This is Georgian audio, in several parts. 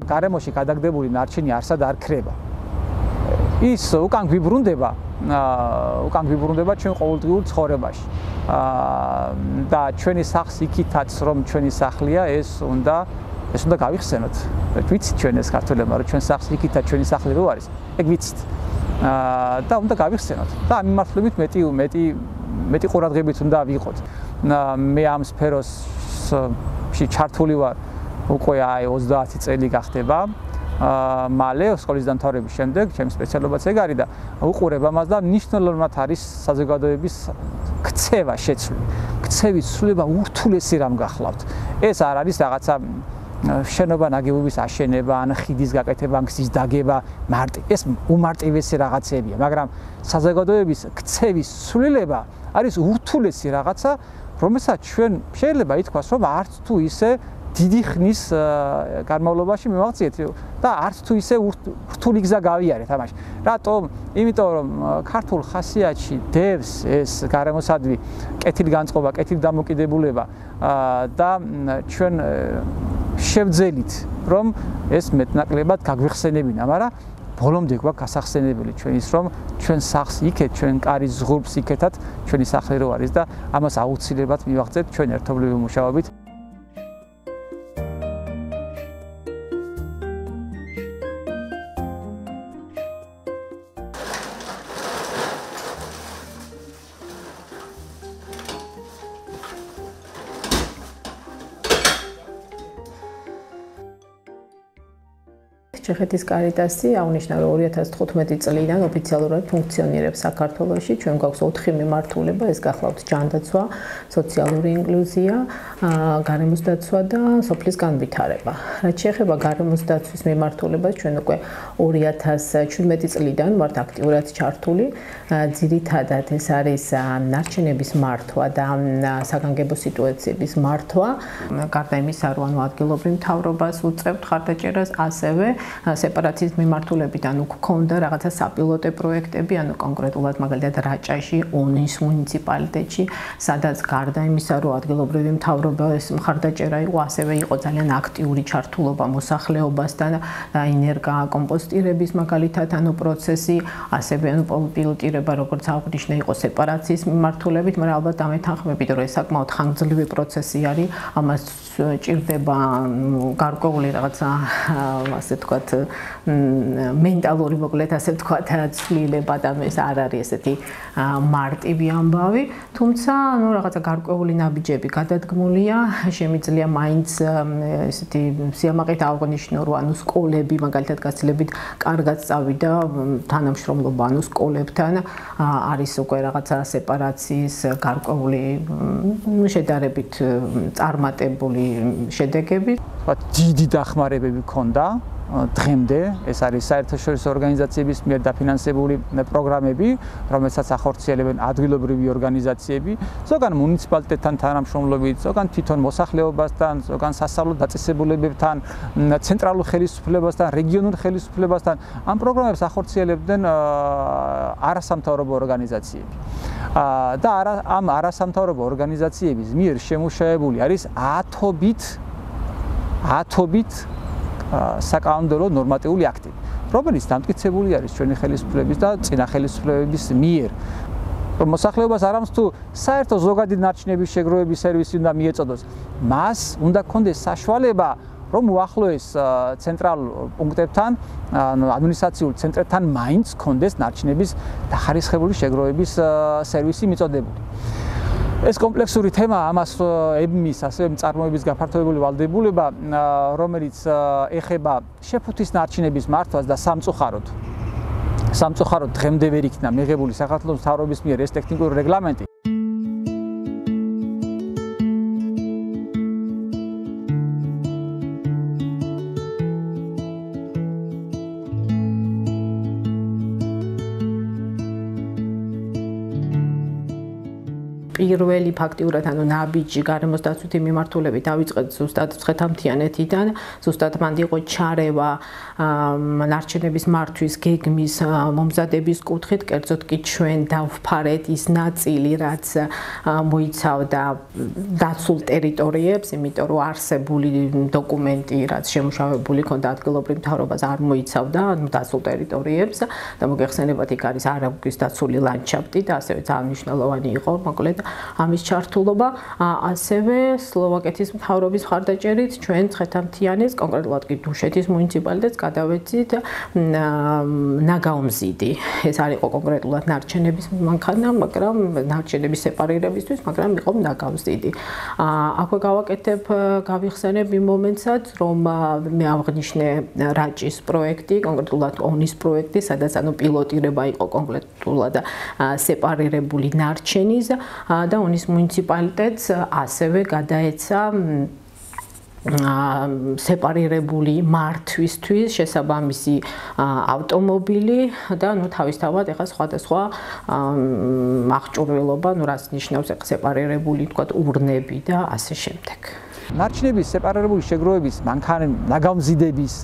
გარემოში გადაგდებული ნარჩენი არსად არ ქრება. ის უკან გვიბრუნდება ჩვენ ყოველდღიურ ცხოვრებაში. და ჩვენი სახს იქითაც რომ ჩვენი სახლია, ეს უნდა გავიხსენოთ. ვიცით ჩვენ ეს ქართველებმა რომ ჩვენ სახს იქითაც ჩვენი სახლი რო არის, ეგ ვიცით. და უნდა გავიხსენოთ. და ამ მიმართულებით მეტი ყურადღებით უნდა ვიყოთ. მე ამ სფეროში ჩართული ვარ უკვე 30 წელი გახდება. მალე სკოლის დამთავრების შემდეგ ჩემი სპეციალობაც ეგ არის და უყურებ ამას და მნიშვნელოვნად არის საზოგადოების ქცევა შეცვლილი. ქცევის ცვლილება ურთულესი რამ გახლავთ. ეს არ არის რაღაცა შენობა ნაგებობის აშენება, ან ხიდის გაკეთება, ან გზის დაგება, ეს უმარტივესი რაღაცებია, მაგრამ საზოგადოების ქცევის ცვლილება არის ურთულესი რაღაცა, რომელსაც ჩვენ შეიძლება ითქვას, რომ არც თუ ისე დიდი ხნის განმავლობაში მივაღწიეთ და არც თუ ისე რთული გზა გავიარეთ ამაში. რატომ? იმიტომ რომ ქართულ ხასიათში დევს ეს გარემოსადმი კეთილგანწყობა, კეთილდამოკიდებულება და ჩვენ შევძელით რომ ეს მეტნაკლებად გაგვიხსენებინა, მაგრამ ბოლომდე გვაქვს გასახსენებელი ჩვენ ის რომ ჩვენ სახს იქეთ, ჩვენ კარის ზღურბს იქეთად ჩვენი სახლი რო არის და ამას აუცილებლად მივაღწევთ ჩვენ ერთობლივი მუშაობით. ჩეხეთის კარიტასი აღნიშნა რომ 2015 წლიდან ოფიციალურად ფუნქციონირებს საქართველოში. ჩვენ გვაქვს 4 მიმართულება, ეს გახლავთ ჯანდაცვა, სოციალური ინკლუზია, გარემოს დაცვა და სოფლის განვითარება. რაც შეეხება გარემოს დაცვის მიმართულებას, ჩვენ უკვე 2017 წლიდან ვართ აქტიურად ჩართული. ძირითადად ეს არის ნარჩენების მართვა და საგანგებო სიტუაციების მართვა. გარდა იმისა, რომ ადგილობრივ მთავრობას უწევთ ხარდაჭერას, ასევე სეპარაციის მიმართულებიდან გვქონდა რაღაცა საპილოტე პროექტები, ანუ კონკრეტულად მაგალითად რაჭაში, ონის მუნიციპალიტეტში, სადაც გარდა იმისა, რომ ადგილობრივი მთავრობის მხარდაჭერა იყო, ასევე იყო ძალიან აქტიური ჩართულობა მოსახლეობასთან და ენერგაკომპოსტირების მაგალითად პროცესი, ასევე პილოტირება, როგორც აღნიშნე, იყო სეპარაციის მიმართულებით, მაგრამ ალბათ დამეთანხმებით, რომ ეს საკმაოდ ხანგრძლივი პროცესი არის, ამას ჭირდება გარკვეული რაღაცა, ასე ვთქვათ, მენტალური მოკლედ ასე ვთქვათ ცვლილება და ეს არ არის ესეთი მარტივი ამბავი, თუმცა რაღაცა გარკვეული ნაბიჯები გადადგმულია, შემიძლია მაინც ესეთი სიამაყით აღნიშნო, რომ სკოლები მაგალითად გაცილებით კარგად წავიდა თანამშრომლობა სკოლებთან, არის უკვე რაღაცა სეპარაციის გარკვეული შედარებით წარმატებული შედეგები. დიდი დახმარებები ჰქონდა დღემდე, ეს არის საერთაშორისო ორგანიზაციების მიერ დაფინანსებული პროგრამები, რომელსაც ახორციელებენ ადგილობრივი ორგანიზაციები, ზოგან მუნიციპალიტეტთან თანამშრომლობით, ზოგან თვითონ მოსახლეობასთან, ზოგან სასწავლო დაწესებულებებთან, ცენტრალურ ხელისუფლებასთან, რეგიონულ ხელისუფლებასთან. ამ პროგრამებს ახორციელებდნენ არასამთავრობო ორგანიზაციები. და ამ არასამთავრობო ორგანიზაციების მიერ შემუშავებული არის ათობით საკანონმდებლო ნორმატიული აქტი, რომელიც დამტკიცებული არის ჩვენი ხელისუფლების და წინა ხელისუფლებების მიერ. რომ მოსახლეობას არამც თუ საერთო ზოგადი ნარჩენების შეგროვების სერვისი უნდა მიეწოდოს, მას უნდა ჰქონდეს საშუალება, რომ უახლოეს ცენტრალურ პუნქტებთან, ადმინისტრაციულ ცენტრებთან მაინც ჰქონდეს ნარჩენების დახარისხებული შეგროვების სერვისი მიწოდებული. ეს კომპლექსური თემა, ამას ებმის ასევე მწარმოების გაფართოებული ვალდებულება, რომელიც ეხება შეფუთის ნარჩენების მართვას და სამწუხაროდ დღემდე ვერ იქნა მიღებული საქართველოს მთავრობის მიერ ეს ტექნიკური რეგლამენტი. პირველი ფაქტიურად ნაბიჯი გარემოს დაცვითი მიმართულებით დავიწყეთ ზუსტად 9-მდან, ზუსტად მანდ იყო ჩარევა ნარჩენების მართვის გეგმის მომზადების კუთხით, კერძოდ კი ჩვენ დავფარეთ ის ნაწილი, რაც მოიცავდა დაცულ ტერიტორიებს, იმიტომ რომ არსებული დოკუმენტი, რაც შემუშავებული ჰქონდა ადგილობრივ მთავრობას, არ მოიცავდა დაცულ ტერიტორიებს და მოგეხსენებათ, იქ არის არაგვის დაცული ლანდშაფტი და ასევე ძალიან მნიშვნელოვანი იყო მოკლედ ამის ჩართულობა. ასევე სლოვაკეთის მთავრობის მხარდაჭერით ჩვენ 9-მდიანეს, კონკრეტულად კი დუშეთის მუნიციპალიტეტს გადავეცით ნაგაუმზიდი. ეს არ იყო კონკრეტულად ნარჩენების მანქანა, მაგრამ ნარჩენების სეპარირებისთვის, მაგრამ იყო ნაგაუმზიდი. აქვე გავიხსენებ იმ მომენტსაც, რომ მე აღნიშნე რაჭის პროექტი, კონკრეტულად ონის პროექტი, სადაც პილოტირება იყო კონკრეტულად სეპარირებული ნარჩენის და ონის მუნიციპალიტეტს ასევე გადაეცა სეპარირებული მართვისთვის შესაბამისი ავტომობილი და თავისთავად ეხლა სხვადასხვა აღჭურვილობა, რაც ნიშნავს სეპარირებული თქვათ ურნები და ასე შემდეგ. ნარჩენების სეპარირებული შეგროვების ნაგაუმზიდების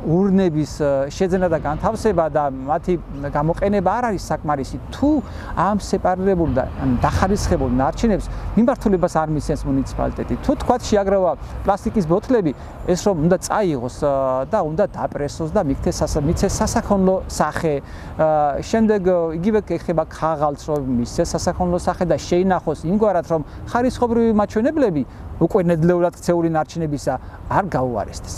ურნების შეძენა და განთავსება და მათი გამოყენება არ არის საკმარისი თუ ამ სეპარირებულ და დახარისხებულ ნარჩენებს მიმართულებას არ მისცემს მუნიციპალიტეტი. თუ თქვათ შეაგროვა პლასტიკის ბოთლები, ეს რომ უნდა წაიღოს და უნდა დაპრესოს და მიცეს სასაქონლო სახე. შემდეგ იგივე ეხება ქაღალდს, რომ მისცეს სასაქონლო სახე და შეინახოს იმგვარად, რომ ხარისხობრივი მაჩვენებლები უკვე ნედლეულად ქცეული ნარჩენებისა არ გაუარესდეს.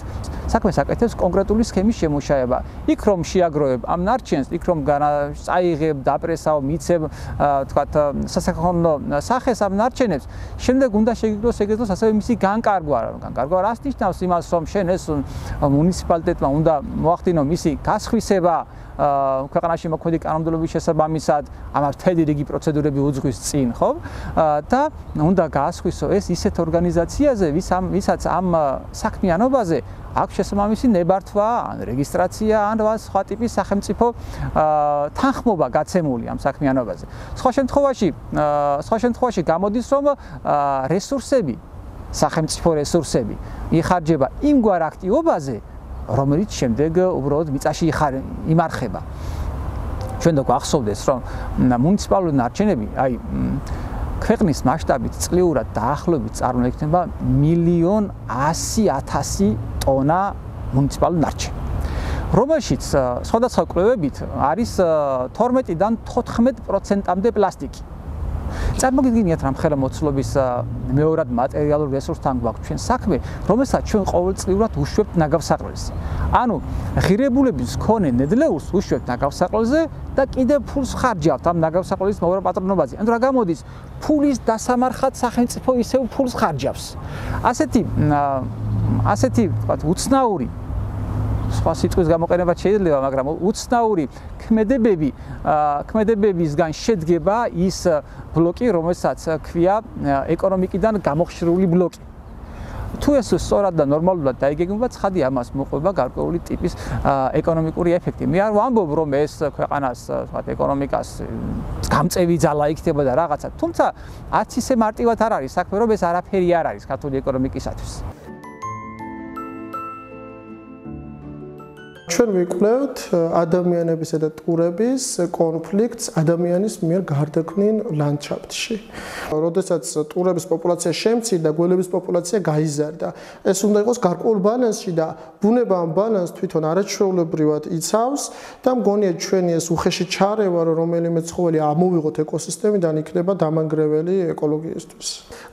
საქმეს აკეთებს კონკრეტული სქემის შემუშავება. იქ რომ შეაგროვებ ამ ნარჩენს, იქ რომ წაიღებ, დაპრესავ, მიცემ, თქვათ, სასაქონლო სახეს ამ ნარჩენებს, შემდეგ უნდა შეგიძლიოს ეგრეთოს ასევე მისი განკარგვა. განკარგვა რას ნიშნავს? იმას, რომ შენ ეს მუნიციპალიტეტმა უნდა მოახდინო მისი გასხვისება ქვეყანაში მოქმედი კანონმდებლობის შესაბამისად, ამას მთელი რიგი პროცედურები უძღვის წინ, ხო? და უნდა გაასხვისო ეს ისეთ ორგანიზაციაზე, ვისაც ამ საქმიანობაზე აქვს შესაბამისი ნებართვა, ან რეგისტრაცია, ან სხვა ტიპის სახელმწიფო თანხმობა გაცემული ამ საქმიანობაზე. სხვა შემთხვევაში გამოდის, რომ რესურსები, სახელმწიფო რესურსები იხარჯება იმგვარ აქტივობაზე, რომელიც შემდეგ უბრალოდ მიწაში იმარხება. ჩვენ და გვახსოვდეს, რომ მუნიციპალური ნარჩენები, ქვეყნის მასშტაბით წლიურად დაახლოებით წარმოიქმნება 1,100,000 ტონა მუნიციპალური ნარჩენი, რომელშიც სხვადასხვა კვლევებით არის 12-დან 14%-მდე პლასტიკი. წარმოგიდგენიათ, რომ ხელმოცლობის მეორად მატერიალურ რესურსთან გვაქვს ჩვენ საქმე, რომელსაც ჩვენ ყოველწლიურად უშვებთ ნაგავსაყრელზე. ანუ ღირებულების მქონე ნედლეულს უშვებთ ნაგავსაყრელზე და კიდევ ფულს ხარჯავთ ამ ნაგავსაყრელის მოვარაპატრონებაზე. ანუ რა გამოდის? ფულის დასამარხად სახელმწიფო ისევ ფულს ხარჯავს. ასეთი თქვათ უცნაური სხვა სიტყვის გამოყენება შეიძლება, მაგრამ უცნაური ქმედებებისგან შედგება ის ბლოკი, რომელსაც ქვია ეკონომიკიდან გამოხშირული ბლოკი. თუ ეს სწორად და ნორმალურად დაიგეგმება, ცხადი ამას მოყვება გარკვეული ტიპის ეკონომიკური ეფექტი. მე არ ვამბობ, რომ ეს ქვეყანას, ვთქვათ, ეკონომიკას გამწევი ძალა იქნება და რაღაცა, თუმცა არც ისე მარტივად არ არის საქმე, რომ ეს არაფერი არ არის ქართული ეკონომიკისათვის. ჩვენ ვიკვლევთ ადამიანებისა და ტურების კონფლიქტს ადამიანის მიერ გარდაქმნილ ლანდშაფტში. როდესაც ტურების პოპულაცია შემცირდა, გველების პოპულაცია გაიზარდა. ეს უნდა იყოს გარკვეულ ბალანსში და ბუნება ამ ბალანსს თვითონ არაჩვეულებრივად იცავს და მგონია ჩვენი ეს უხეში ჩარევა, რომ რომელიმე ცხოველი ამოვიღოთ ეკოსისტემიდან, იქნება დამანგრეველი ეკოლოგიისთვის.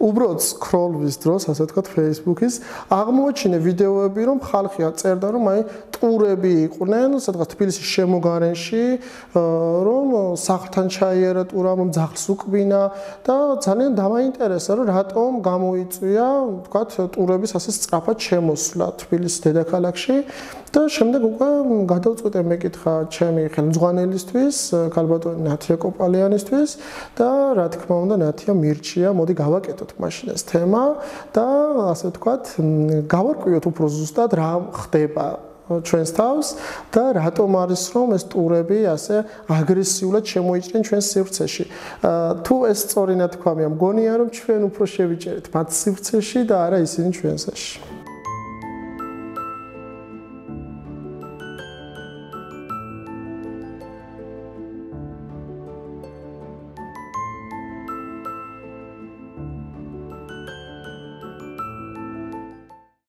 უბრალოდ სკროლვის დროს, ასე ვთქვათ, Facebook-ის აღმოაჩინე ვიდეოები, რომ ხალხი წერდა, რომ ტურები იყვნენ სადღაც თბილისის შემოგარენში, რომ სახლთან ჩაიარა ტურამ, ძაღლს უკბინა და ძალიან დამაინტერესა, რომ რატომ გამოიწვია, ვთქვათ, ტურების ასე სწრაფად შემოსვლა თბილისის დედაქალაქში და შემდეგ უკვე გადავწყვიტე მეკითხა ჩემი ხელმძღვანელისთვის, ქალბატონი ნათია კოპალიანისთვის და რა თქმა უნდა ნათია მირჩია, მოდი გავაკეთოთ მაშინ ეს თემა და ასე ვთქვათ, გავარკვიოთ უფრო ზუსტად რა ხდება ჩვენს თავს და რატომ არის რომ ეს ტურები ასე აგრესიულად შემოიჭრენ ჩვენს სივრცეში. თუ ეს სწორი ნათქვამია, მგონია რომ ჩვენ უფრო შევიჭერეთ მათ სივრცეში და არა ისინი ჩვენსაში.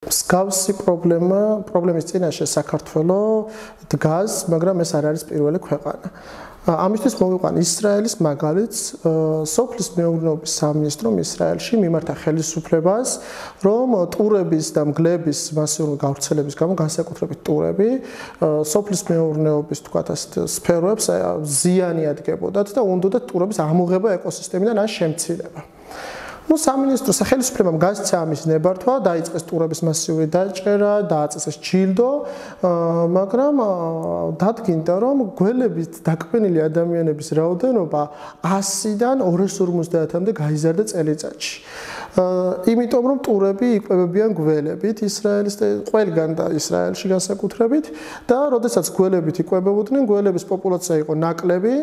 მსგავსი პრობლემის წინაშე საქართველო დგას, მაგრამ ეს არ არის პირველი ქვეყანა. ამისთვის მოვიყვან ისრაელის მაგალითს, სოფლის მეურნეობის სამინისტრომ ისრაელში მიმართა ხელისუფლებას, რომ ტურების და მგლების მასიური გავრცელების გამო, განსაკუთრებით ტურები, სოფლის მეურნეობის თქვათ ასეთ სფეროებს ზიანი ადგებოდათ და უნდათ ტურების ამოღება ეკოსისტემიდან ან შემცირება. სამინისტრო სახელმწიფოებამ გასცა ამის ნებართვა, დაიწყეს ტურების მასიური დაჭერა, დააწესეს ჯილდო, მაგრამ დადგინდა, რომ გველებით დაკვენილი ადამიანების რაოდენობა 100-დან 250-მდე გაიზარდა წელიწადში. იმიტომ რომ ტურები იკვებებიან გველებით ისრაელის ყველგან და ისრაელში განსაკუთრებით და როდესაც გველებით იკვებებოდნენ, გველების პოპულაცია იყო ნაკლები.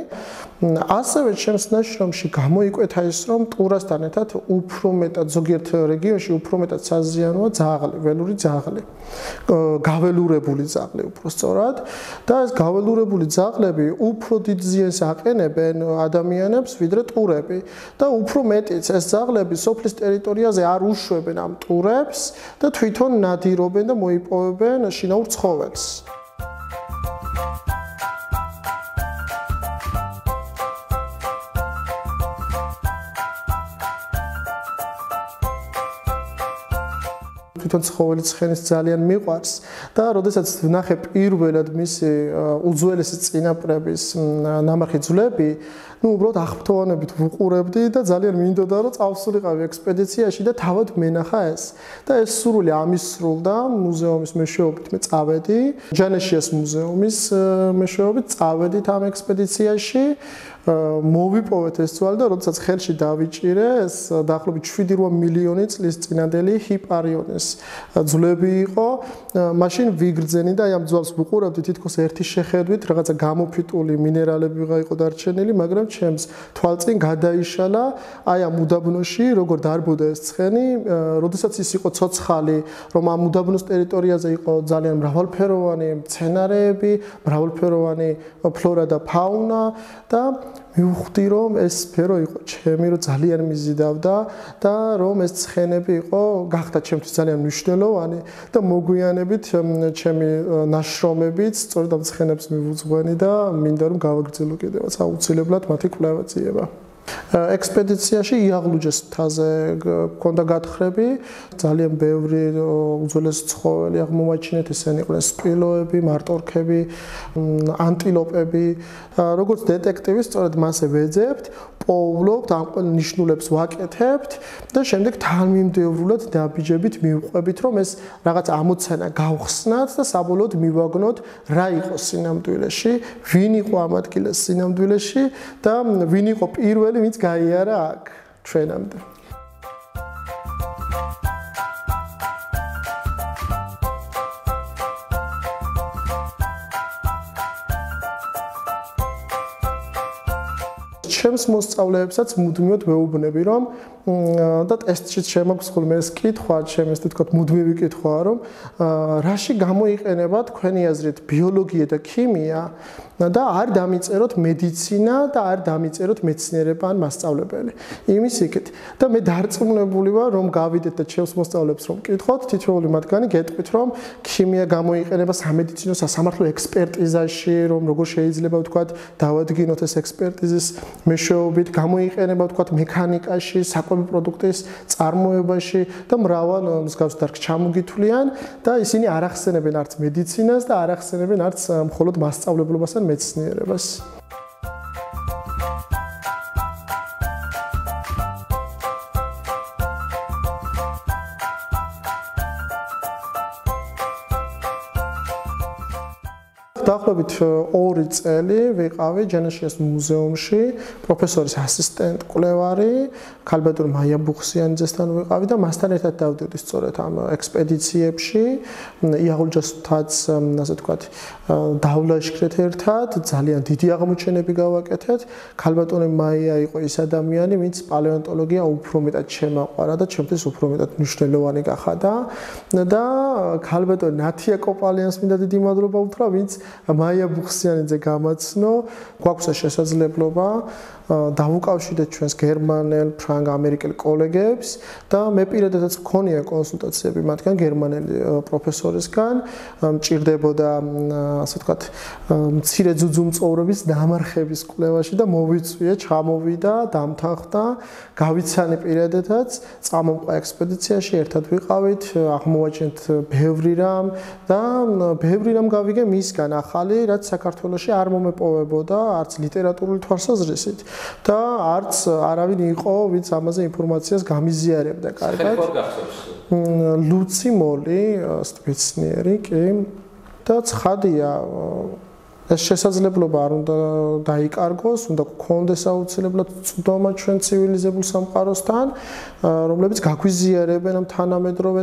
ასევე ჩემს ნაშრომში გამოიკვეთა ის, რომ ტურასთან ერთად უფრო მეტად ზოგიერთ რეგიონში უფრო მეტად საზიანოა ძაღლი, ველური ძაღლი. გაველურებული ძაღლი უფრო სწორად და ეს გაველურებული ძაღლები უფრო დიდ ზიანს აყენებენ ადამიანებს ვიდრე ტურები და უფრო მეტიც ეს ძაღლები სოფლის ტერიტორიაზე არ უშვებენ ამ ტურებს და თვითონ ნადირობენ და მოიპოვებენ შინაურ ცხოველს. თვითონ ცხოველი ცხენის ძალიან მიყვარს და როდესაც ვნახე პირველად მისი უძველესი წინაპრების ნამარხი ძვლები, უბრალოდ აღფრთოვანებით ვუყურებდი და ძალიან მინდოდა რომ წავსულიყავი ექსპედიციაში და თავად მენახა ეს. და ეს სურვილი ამისრულდა მუზეუმის მეშვეობით მე წავედი, ჯანეშიას მუზეუმის მეშვეობით წავედით ამ ექსპედიციაში. მოვიპოვეთ ეს ძვალი და როდესაც ხელში დავიჭირე ეს დაახლოებით 7-8 მილიონი წლის წინანდელი ჰიპარიონის ძვლები იყო. მაშინ ვიგრძენი და აი ამ ძვალს ვუყურავდი თითქოს ერთი შეხედვით, რაღაცა გამოფიტული მინერალები იყო დარჩენილი, მაგრამ ჩემს თვალწინ გადაიშალა აი ამ უდაბნოში, როგორ დარბოდა ეს ცხენი, როდესაც ის იყო ცოცხალი, რომ ამ უდაბნოს ტერიტორიაზე იყო ძალიან მრავალფეროვანი მცენარეები, მრავალფეროვანი ფლორა და ფაუნა და მივხვდი რომ ეს სფერო იყო ჩემი, რომ ძალიან მიზიდავდა და რომ ეს ცხენები იყო გახდა ჩემთვის ძალიან მნიშვნელოვანი და მოგვიანებით ჩემი ნაშრომებიც სწორედ ამ ცხენებს მივუძღვენი და მინდა რომ გავაგრძელო კიდევაც აუცილებლად მათი კვლევა-ძიება. ექსპედიციაში იაღლუჯეს მთაზე მქონდა გათხრები, ძალიან ბევრი უძველესი ცხოველი აღმომაჩინეთ, ესენი იყვნენ სპილოები, მარტორქები, ანტილოპები. როგორც დეტექტივი სწორედ მასე ვეძებთ, პოულობთ, ამ ყველ ნიშნულებს ვაკეთებთ და შემდეგ თანმიმდევრულად დაბიჯებით მივყვებით, რომ ეს რაღაც ამოცანა გავხსნათ და საბოლოოდ მივაგნოთ რა იყო სინამდვილეში, ვინ იყო ამ ადგილას სინამდვილეში და ვინ იყო პირველი, ვინც გაიარა აქ ჩვენამდე. ჩემს მოსწავლეებსაც მუდმივად ვეუბნები, რომ და ტესტშიც შემოგვს ხოლმე ეს კითხვა, ჩემს თქო მუდმივი კითხვაა, რომ რაში გამოიყენება თქვენი აზრით ბიოლოგია და ქიმია და არ დამიწეროთ მედიცინა და არ დამიწეროთ მეცნიერება ან მასწავლებელი. იმის იქით და მე დარწმუნებული ვარ, რომ გავიდეთ და ჩემს მოსწავლეებს რომ კითხოთ, თითოეული მათგანი გეტყვით, რომ ქიმია გამოიყენება სამედიცინო სასამართლო ექსპერტიზაში, რომ როგორ შეიძლება ვთქვათ, დავადგინოთ ეს ექსპერტიზის მეშვეობით, გამოიყენება ვთქვათ მექანიკაში, საკვები პროდუქტის წარმოებაში და მრავალ მსგავს დარგს ჩამოგითვლიან და ისინი არ ახსენებენ არც მედიცინას და არ ახსენებენ არც მხოლოდ მასწავლებლობას ან მეცნიერებას. დაახლოებით 2 წელი ვიყავი ჯანაშიას მუზეუმში, პროფესორის ასისტენტ კვლევარი, ქალბატონ მაია ბუხსიანიძესთან ვიყავი და მასთან ერთად დავდივდი სწორედ ამ ექსპედიციებში. იაღულჯასთან, ასე ვთქვათ, დავლაშქრეთ ერთად, ძალიან დიდი აღმოჩენები გავაკეთეთ. ქალბატონი მაია იყო ის ადამიანი, ვინც პალეონტოლოგია უფრო მეტად შემაყვარა და ჩემთვის უფრო მეტად მნიშვნელოვანი გახადა. და ქალბატონ ნათია კოპალიანს მინდა დიდი მადლობა უთხრა, ვინც მაია ბუხსიანიძე გამაცნო. გვაქვს შესაძლებლობა დავუკავშირდეთ ჩვენს გერმანელ, ფრანგ, ამერიკელ კოლეგებს და მე პირადადაც მქონია კონსულტაციები მათგან გერმანელი პროფესორისგან, მჭირდებოდა, ასე ვთქვათ, მცირე ძუძუმწოვრების დამარხების კვლევაში და მოვიწვია, ჩამოვიდა, დამთანხმდა, გავიცანი პირადადაც, წამომყვა ექსპედიციაში, ერთად ვიყავით, აღმოვაჩენთ ბევრი რამ და ბევრი რამ გავიგე მისგან ახალი, რაც საქართველოში არ მომეპოვებოდა, არც ლიტერატურული თვალსაზრისით. და არც არავინ იყო, ვინც ამაზე ინფორმაციას გამიზიარებდა კარგად. ლუცი მოლი, მეცნიერი, კი. და ცხადია, ეს შესაძლებლობა არ უნდა დაიკარგოს, უნდა გქონდეს აუცილებლად წვდომა ჩვენ ცივილიზებულ სამყაროსთან, რომლებიც გაგვიზიარებენ ამ თანამედროვე,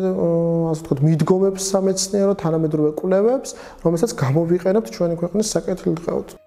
ასე ვთქვათ, მიდგომებს სამეცნიერო, თანამედროვე კვლევებს, რომელსაც გამოვიყენებთ ჩვენი ქვეყნის საკეთილდღეოდ.